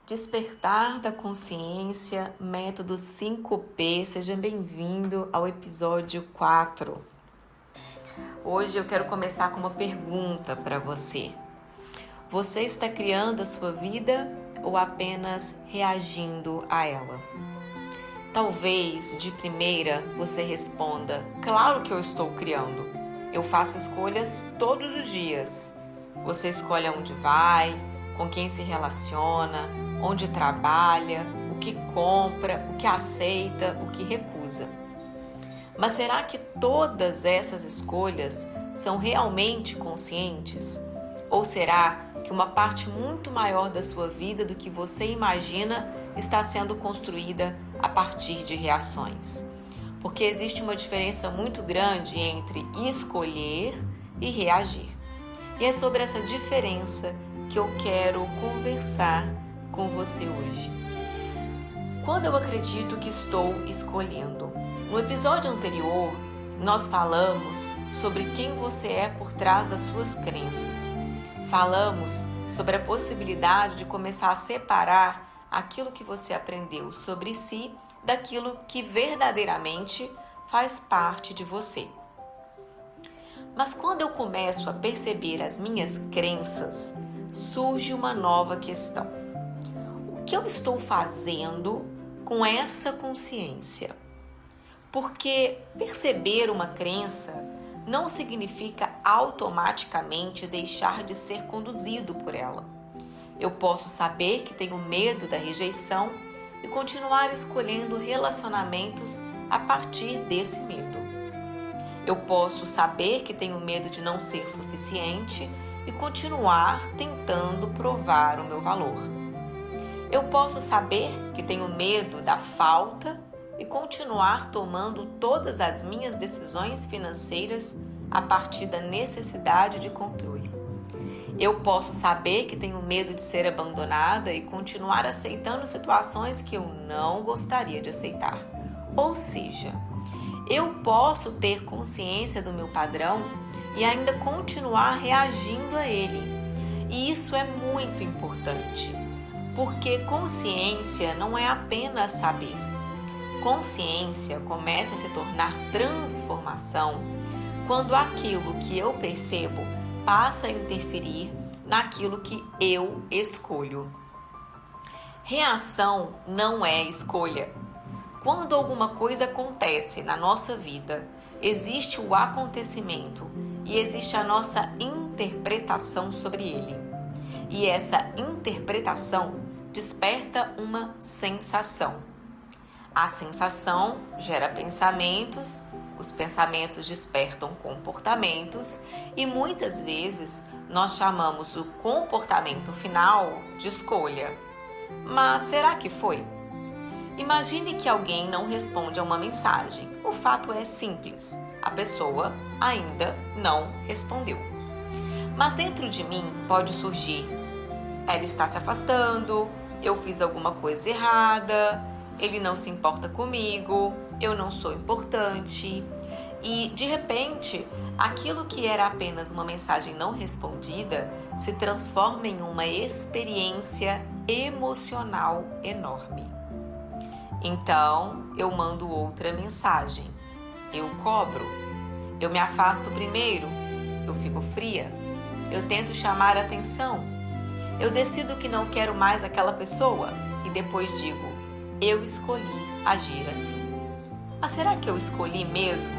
Despertar da Consciência, método 5P, seja bem-vindo ao episódio 4. Hoje eu quero começar com uma pergunta para você. Você está criando a sua vida ou apenas reagindo a ela? Talvez de primeira você responda: claro que eu estou criando. Eu faço escolhas todos os dias. Você escolhe aonde vai, com quem se relaciona, onde trabalha, o que compra, o que aceita, o que recusa. Mas será que todas essas escolhas são realmente conscientes? Ou será que uma parte muito maior da sua vida do que você imagina está sendo construída a partir de reações? Porque existe uma diferença muito grande entre escolher e reagir. E é sobre essa diferença que eu quero conversar com você hoje. Quando eu acredito que estou escolhendo? No episódio anterior, nós falamos sobre quem você é por trás das suas crenças. Falamos sobre a possibilidade de começar a separar aquilo que você aprendeu sobre si daquilo que verdadeiramente faz parte de você. Mas quando eu começo a perceber as minhas crenças, surge uma nova questão. O que eu estou fazendo com essa consciência? Porque perceber uma crença não significa automaticamente deixar de ser conduzido por ela. Eu posso saber que tenho medo da rejeição e continuar escolhendo relacionamentos a partir desse medo. Eu posso saber que tenho medo de não ser suficiente e continuar tentando provar o meu valor. Eu posso saber que tenho medo da falta e continuar tomando todas as minhas decisões financeiras a partir da necessidade de controle. Eu posso saber que tenho medo de ser abandonada e continuar aceitando situações que eu não gostaria de aceitar. Ou seja, eu posso ter consciência do meu padrão e ainda continuar reagindo a ele. E isso é muito importante, porque consciência não é apenas saber. Consciência começa a se tornar transformação quando aquilo que eu percebo passa a interferir naquilo que eu escolho. Reação não é escolha. Quando alguma coisa acontece na nossa vida, existe o acontecimento e existe a nossa interpretação sobre ele. E essa interpretação desperta uma sensação. A sensação gera pensamentos, os pensamentos despertam comportamentos e muitas vezes nós chamamos o comportamento final de escolha. Mas será que foi? Imagine que alguém não responde a uma mensagem. O fato é simples, a pessoa ainda não respondeu. Mas dentro de mim pode surgir: ela está se afastando, eu fiz alguma coisa errada, ele não se importa comigo, eu não sou importante. E de repente, aquilo que era apenas uma mensagem não respondida se transforma em uma experiência emocional enorme. Então, eu mando outra mensagem. Eu cobro. Eu me afasto primeiro. Eu fico fria. Eu tento chamar a atenção. Eu decido que não quero mais aquela pessoa e depois digo: eu escolhi agir assim. Mas será que eu escolhi mesmo?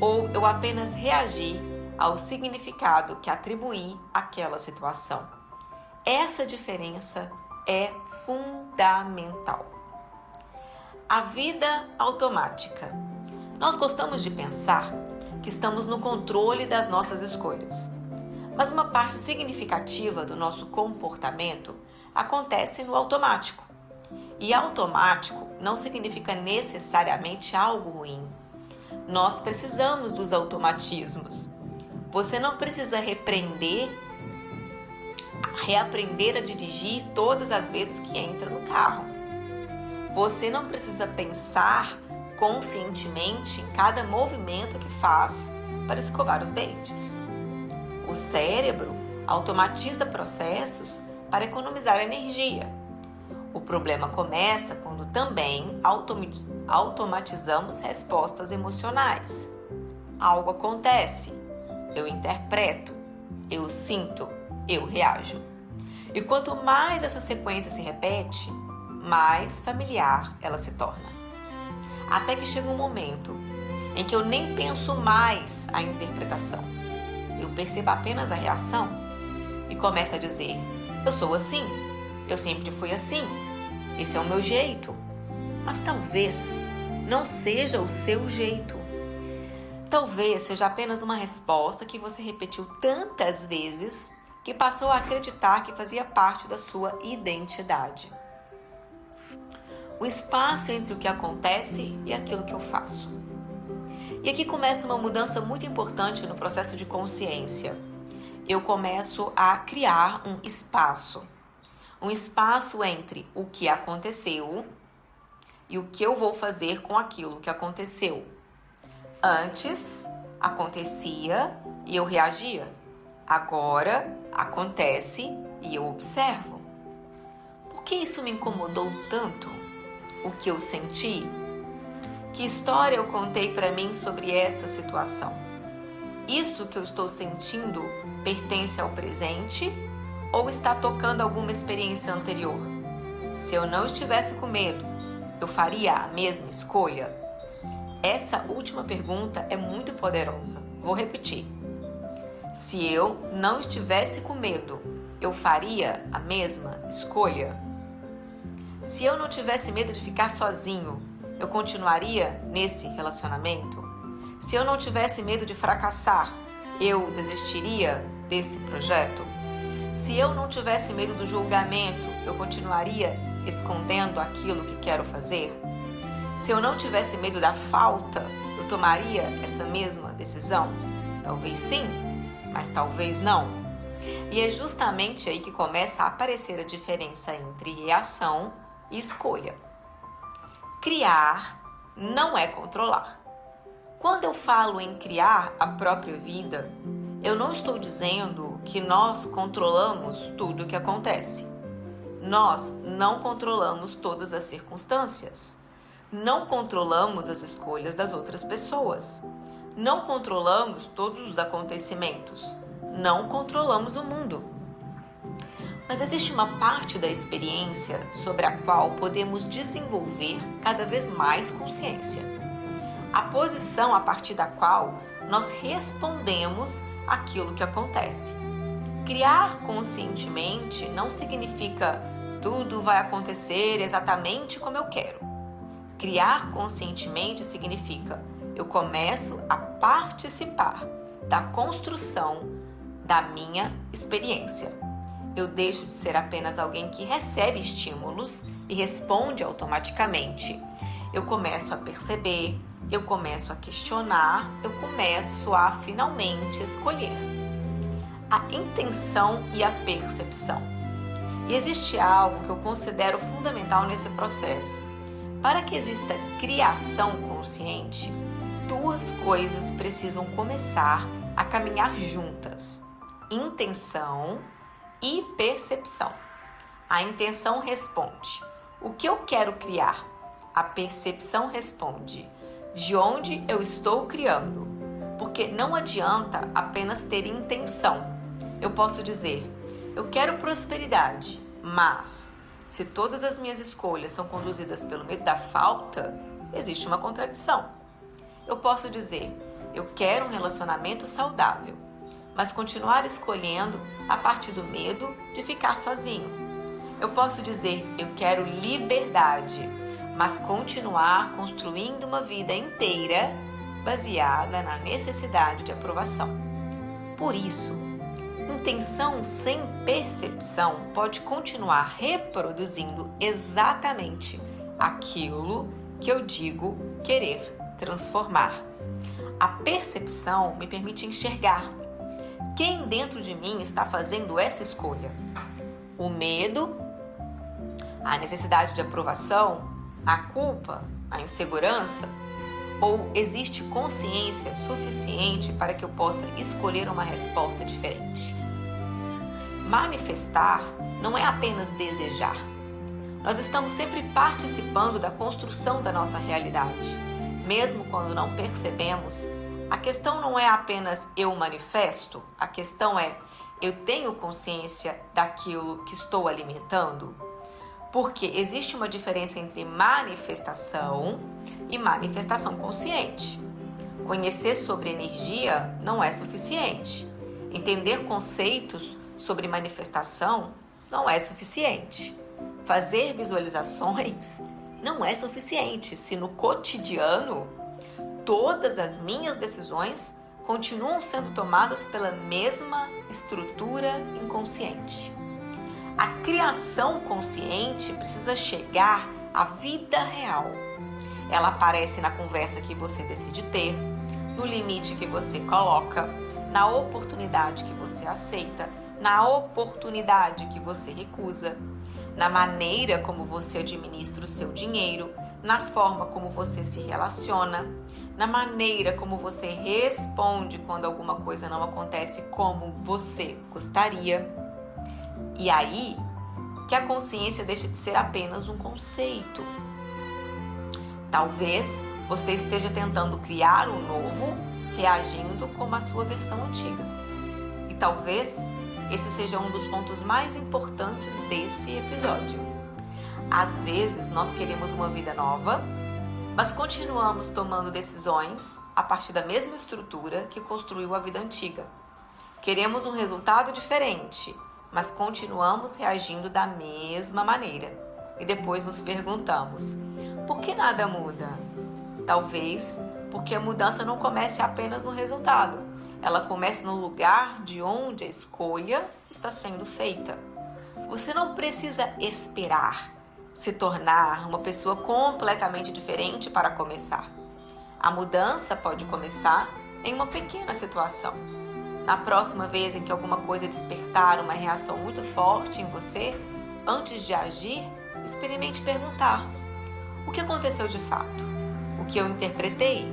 Ou eu apenas reagi ao significado que atribuí àquela situação? Essa diferença é fundamental. A vida automática. Nós gostamos de pensar que estamos no controle das nossas escolhas, mas uma parte significativa do nosso comportamento acontece no automático. E automático não significa necessariamente algo ruim. Nós precisamos dos automatismos. Você não precisa reaprender a dirigir todas as vezes que entra no carro. Você não precisa pensar conscientemente em cada movimento que faz para escovar os dentes. O cérebro automatiza processos para economizar energia. O problema começa quando também automatizamos respostas emocionais. Algo acontece, eu interpreto, eu sinto, eu reajo. E quanto mais essa sequência se repete, mais familiar ela se torna. Até que chega um momento em que eu nem penso mais a interpretação. Eu percebo apenas a reação e começo a dizer: eu sou assim, eu sempre fui assim, esse é o meu jeito. Mas talvez não seja o seu jeito. Talvez seja apenas uma resposta que você repetiu tantas vezes que passou a acreditar que fazia parte da sua identidade. O espaço entre o que acontece e aquilo que eu faço. E aqui começa uma mudança muito importante no processo de consciência. Eu começo a criar um espaço entre o que aconteceu e o que eu vou fazer com aquilo que aconteceu. Antes acontecia e eu reagia. Agora acontece e eu observo. Por que isso me incomodou tanto? O que eu senti? Que história eu contei para mim sobre essa situação? Isso que eu estou sentindo pertence ao presente ou está tocando alguma experiência anterior? Se eu não estivesse com medo, eu faria a mesma escolha? Essa última pergunta é muito poderosa. Vou repetir. Se eu não estivesse com medo, eu faria a mesma escolha? Se eu não tivesse medo de ficar sozinho, eu continuaria nesse relacionamento? Se eu não tivesse medo de fracassar, eu desistiria desse projeto? Se eu não tivesse medo do julgamento, eu continuaria escondendo aquilo que quero fazer? Se eu não tivesse medo da falta, eu tomaria essa mesma decisão? Talvez sim, mas talvez não. E é justamente aí que começa a aparecer a diferença entre reação e escolha. Criar não é controlar. Quando eu falo em criar a própria vida, eu não estou dizendo que nós controlamos tudo o que acontece. Nós não controlamos todas as circunstâncias. Não controlamos as escolhas das outras pessoas. Não controlamos todos os acontecimentos. Não controlamos o mundo. Mas existe uma parte da experiência sobre a qual podemos desenvolver cada vez mais consciência. A posição a partir da qual nós respondemos àquilo que acontece. Criar conscientemente não significa tudo vai acontecer exatamente como eu quero. Criar conscientemente significa eu começo a participar da construção da minha experiência. Eu deixo de ser apenas alguém que recebe estímulos e responde automaticamente. Eu começo a perceber, eu começo a questionar, eu começo a finalmente escolher. A intenção e a percepção. E existe algo que eu considero fundamental nesse processo. Para que exista criação consciente, duas coisas precisam começar a caminhar juntas: intenção e percepção. A intenção responde: o que eu quero criar? A percepção responde: de onde eu estou criando? Porque não adianta apenas ter intenção. Eu posso dizer: eu quero prosperidade, mas se todas as minhas escolhas são conduzidas pelo medo da falta, existe uma contradição. Eu posso dizer: eu quero um relacionamento saudável, mas continuar escolhendo a partir do medo de ficar sozinho. Eu posso dizer: eu quero liberdade, mas continuar construindo uma vida inteira baseada na necessidade de aprovação. Por isso, intenção sem percepção pode continuar reproduzindo exatamente aquilo que eu digo querer transformar. A percepção me permite enxergar quem dentro de mim está fazendo essa escolha. O medo, a necessidade de aprovação, a culpa, a insegurança, ou existe consciência suficiente para que eu possa escolher uma resposta diferente? Manifestar não é apenas desejar. Nós estamos sempre participando da construção da nossa realidade. Mesmo quando não percebemos, a questão não é apenas eu manifesto, a questão é eu tenho consciência daquilo que estou alimentando? Porque existe uma diferença entre manifestação e manifestação consciente. Conhecer sobre energia não é suficiente. Entender conceitos sobre manifestação não é suficiente. Fazer visualizações não é suficiente se no cotidiano todas as minhas decisões continuam sendo tomadas pela mesma estrutura inconsciente. A criação consciente precisa chegar à vida real. Ela aparece na conversa que você decide ter, no limite que você coloca, na oportunidade que você aceita, na oportunidade que você recusa, na maneira como você administra o seu dinheiro, na forma como você se relaciona, na maneira como você responde quando alguma coisa não acontece como você gostaria. E aí que a consciência deixa de ser apenas um conceito. Talvez você esteja tentando criar um novo, reagindo como a sua versão antiga. E talvez esse seja um dos pontos mais importantes desse episódio. Às vezes nós queremos uma vida nova, mas continuamos tomando decisões a partir da mesma estrutura que construiu a vida antiga. Queremos um resultado diferente, mas continuamos reagindo da mesma maneira. E depois nos perguntamos, por que nada muda? Talvez porque a mudança não comece apenas no resultado. Ela começa no lugar de onde a escolha está sendo feita. Você não precisa esperar se tornar uma pessoa completamente diferente para começar. A mudança pode começar em uma pequena situação. Na próxima vez em que alguma coisa despertar uma reação muito forte em você, antes de agir, experimente perguntar: o que aconteceu de fato? O que eu interpretei?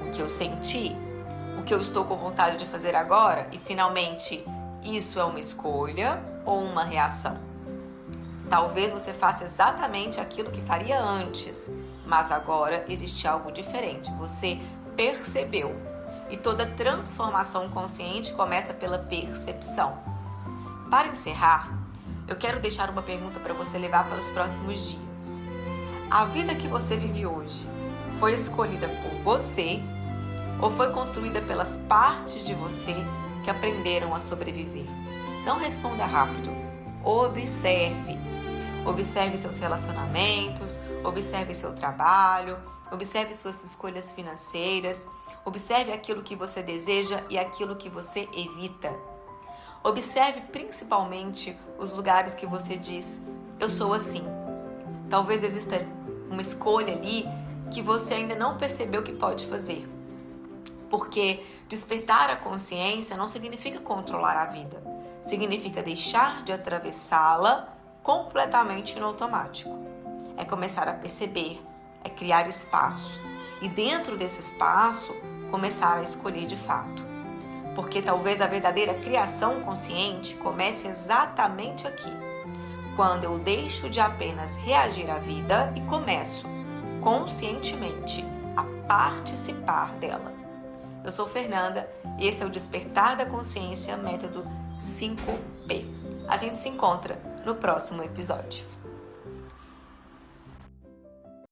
O que eu senti? O que eu estou com vontade de fazer agora? E finalmente, isso é uma escolha ou uma reação? Talvez você faça exatamente aquilo que faria antes, mas agora existe algo diferente. Você percebeu. E toda transformação consciente começa pela percepção. Para encerrar, eu quero deixar uma pergunta para você levar para os próximos dias. A vida que você vive hoje foi escolhida por você ou foi construída pelas partes de você que aprenderam a sobreviver? Não responda rápido. Observe. Observe seus relacionamentos, observe seu trabalho, observe suas escolhas financeiras, observe aquilo que você deseja e aquilo que você evita. Observe principalmente os lugares que você diz, eu sou assim. Talvez exista uma escolha ali que você ainda não percebeu que pode fazer. Porque despertar a consciência não significa controlar a vida. Significa deixar de atravessá-la completamente no automático. É começar a perceber, é criar espaço. E dentro desse espaço, começar a escolher de fato. Porque talvez a verdadeira criação consciente comece exatamente aqui. Quando eu deixo de apenas reagir à vida e começo, conscientemente, a participar dela. Eu sou Fernanda e esse é o Despertar da Consciência, método 5P. A gente se encontra no próximo episódio.